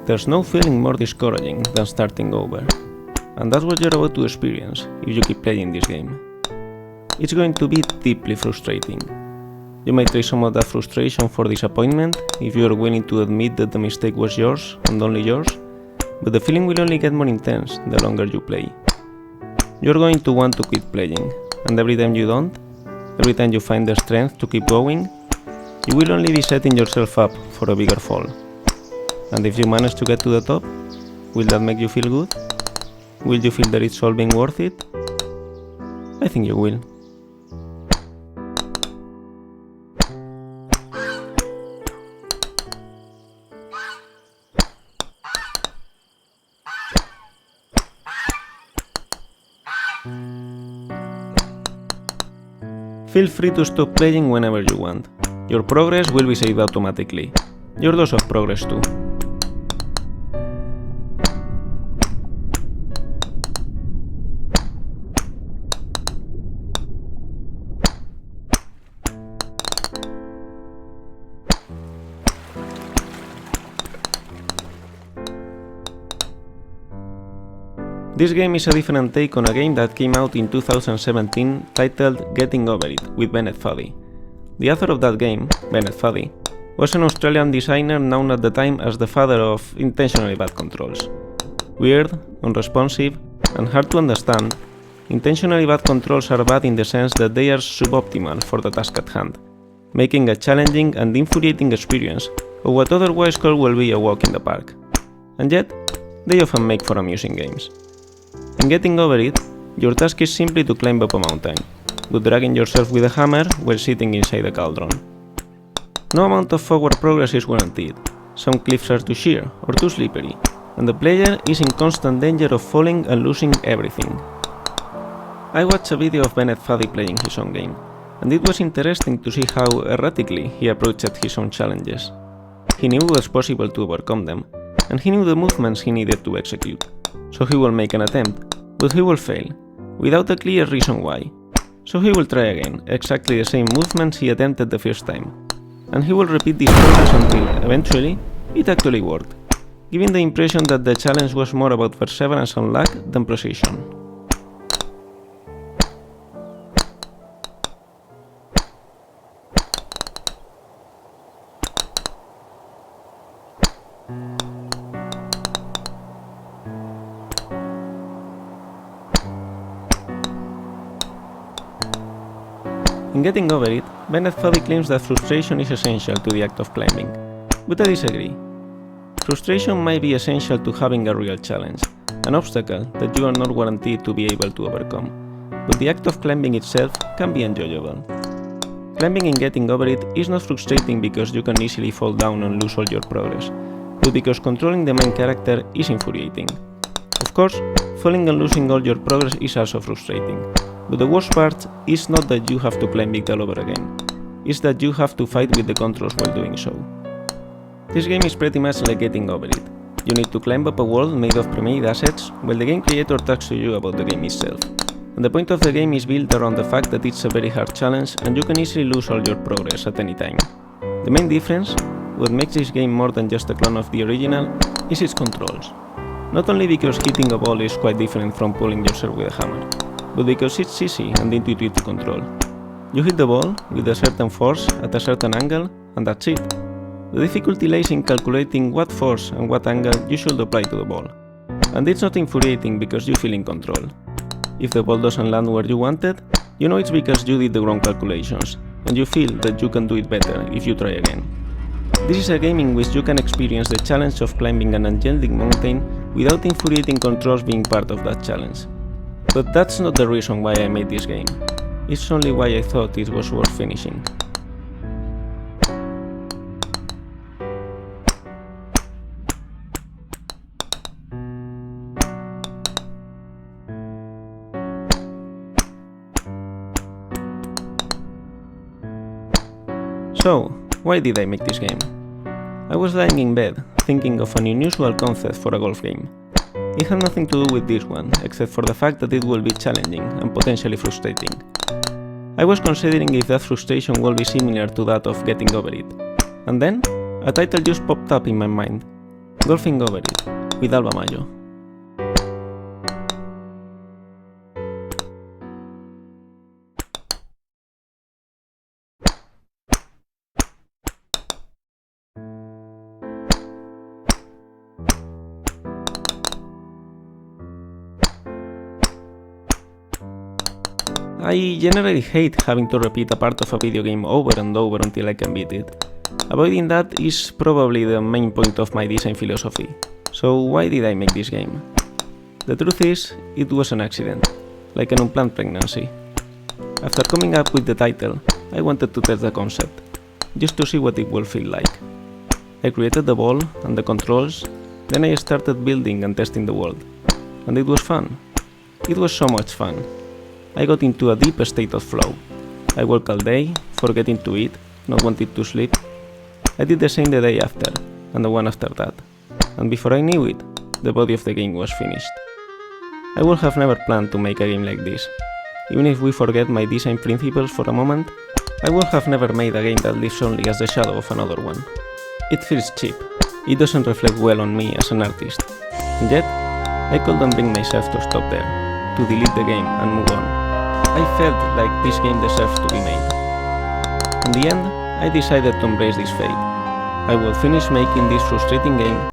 There's no feeling more discouraging than starting over, and that's what you're about to experience if you keep playing this game. It's going to be deeply frustrating. You might trade some of that frustration for disappointment if you are willing to admit that the mistake was yours and only yours, but the feeling will only get more intense the longer you play. You're going to want to quit playing, and every time you don't, every time you find the strength to keep going, you will only be setting yourself up for a bigger fall. And if you manage to get to the top, will that make you feel good? Will you feel that it's all being worth it? I think you will. Feel free to stop playing whenever you want. Your progress will be saved automatically. Your dose of progress too. This game is a different take on a game that came out in 2017 titled Getting Over It with Bennett Foddy. The author of that game, Bennett Foddy, was an Australian designer known at the time as the father of intentionally bad controls. Weird, unresponsive, and hard to understand, intentionally bad controls are bad in the sense that they are suboptimal for the task at hand, making a challenging and infuriating experience of what otherwise could well be a walk in the park. And yet, they often make for amusing games. In Getting Over It, your task is simply to climb up a mountain, but dragging yourself with a hammer while sitting inside a cauldron. No amount of forward progress is guaranteed, some cliffs are too sheer or too slippery, and the player is in constant danger of falling and losing everything. I watched a video of Bennett Foddy playing his own game, and it was interesting to see how erratically he approached his own challenges. He knew it was possible to overcome them, and he knew the movements he needed to execute. So he will make an attempt, but he will fail, without a clear reason why. So he will try again, exactly the same movements he attempted the first time. And he will repeat this process until, eventually, it actually worked, giving the impression that the challenge was more about perseverance and luck than precision. In Getting Over It, Bennett Foddy claims that frustration is essential to the act of climbing, but I disagree. Frustration might be essential to having a real challenge, an obstacle that you are not guaranteed to be able to overcome, but the act of climbing itself can be enjoyable. Climbing in Getting Over It is not frustrating because you can easily fall down and lose all your progress, but because controlling the main character is infuriating. Of course, falling and losing all your progress is also frustrating. But the worst part is not that you have to climb it all over again, it's that you have to fight with the controls while doing so. This game is pretty much like Getting Over It. You need to climb up a wall made of pre-made assets while the game creator talks to you about the game itself. And the point of the game is built around the fact that it's a very hard challenge and you can easily lose all your progress at any time. The main difference, what makes this game more than just a clone of the original, is its controls. Not only because hitting a ball is quite different from pulling yourself with a hammer, but because it's easy and intuitive to control. You hit the ball with a certain force at a certain angle, and that's it. The difficulty lies in calculating what force and what angle you should apply to the ball. And it's not infuriating because you feel in control. If the ball doesn't land where you wanted, you know it's because you did the wrong calculations, and you feel that you can do it better if you try again. This is a game in which you can experience the challenge of climbing an enchanting mountain without infuriating controls being part of that challenge. But that's not the reason why I made this game. It's only why I thought it was worth finishing. So, why did I make this game? I was lying in bed, thinking of an unusual concept for a golf game. It had nothing to do with this one, except for the fact that it will be challenging and potentially frustrating. I was considering if that frustration will be similar to that of Getting Over It. And then, a title just popped up in my mind. Golfing over it, with Alba Mayo. I generally hate having to repeat a part of a video game over and over until I can beat it. Avoiding that is probably the main point of my design philosophy. So why did I make this game? The truth is, it was an accident, like an unplanned pregnancy. After coming up with the title, I wanted to test the concept, just to see what it would feel like. I created the ball and the controls, then I started building and testing the world. And it was fun. It was so much fun. I got into a deep state of flow. I worked all day, forgetting to eat, not wanting to sleep. I did the same the day after, and the one after that. And before I knew it, the body of the game was finished. I would have never planned to make a game like this. Even if we forget my design principles for a moment, I would have never made a game that lives only as the shadow of another one. It feels cheap. It doesn't reflect well on me as an artist. And yet, I couldn't bring myself to stop there, to delete the game and move on. I felt like this game deserves to be made. In the end, I decided to embrace this fate. I will finish making this frustrating game